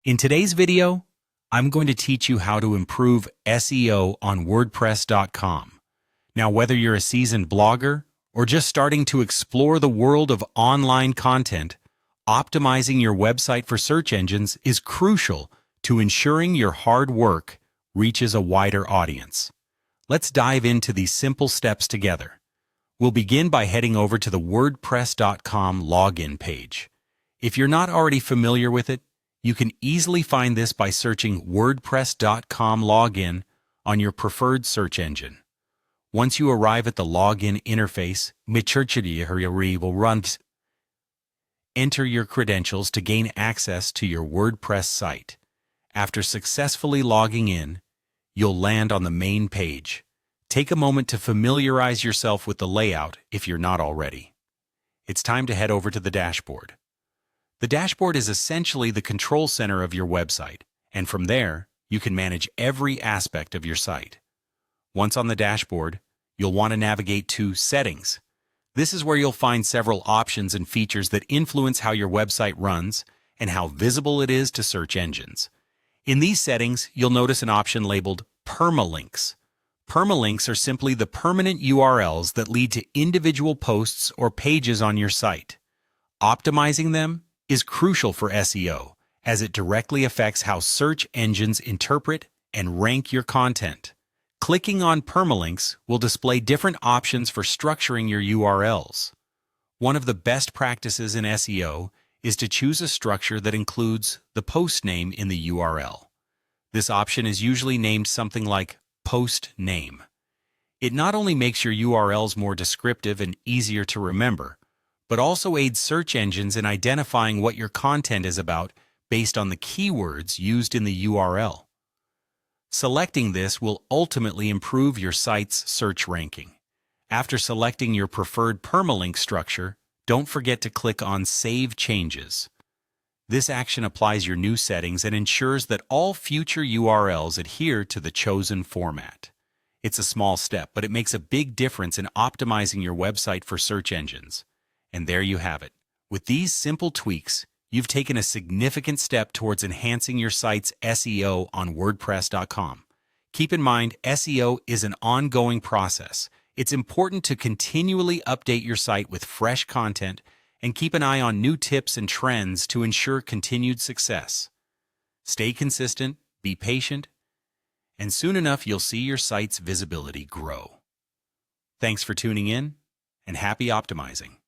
In today's video, I'm going to teach you how to improve SEO on WordPress.com. Now, whether you're a seasoned blogger or just starting to explore the world of online content, optimizing your website for search engines is crucial to ensuring your hard work reaches a wider audience. Let's dive into these simple steps together. We'll begin by heading over to the WordPress.com login page. If you're not already familiar with it, you can easily find this by searching WordPress.com login on your preferred search engine. Once you arrive at the login interface, enter your credentials to gain access to your WordPress site. After successfully logging in, you'll land on the main page. Take a moment to familiarize yourself with the layout if you're not already. It's time to head over to the dashboard. The dashboard is essentially the control center of your website, and from there, you can manage every aspect of your site. Once on the dashboard, you'll want to navigate to Settings. This is where you'll find several options and features that influence how your website runs and how visible it is to search engines. In these settings, you'll notice an option labeled Permalinks. Permalinks are simply the permanent URLs that lead to individual posts or pages on your site. Optimizing them is crucial for SEO, as it directly affects how search engines interpret and rank your content. Clicking on permalinks will display different options for structuring your URLs. One of the best practices in SEO is to choose a structure that includes the post name in the URL. This option is usually named something like post name. It not only makes your URLs more descriptive and easier to remember, but also aids search engines in identifying what your content is about based on the keywords used in the URL. Selecting this will ultimately improve your site's search ranking. After selecting your preferred permalink structure, don't forget to click on Save Changes. This action applies your new settings and ensures that all future URLs adhere to the chosen format. It's a small step, but it makes a big difference in optimizing your website for search engines. And there you have it. With these simple tweaks, you've taken a significant step towards enhancing your site's SEO on WordPress.com. Keep in mind, SEO is an ongoing process. It's important to continually update your site with fresh content and keep an eye on new tips and trends to ensure continued success. Stay consistent, be patient, and soon enough you'll see your site's visibility grow. Thanks for tuning in, and happy optimizing.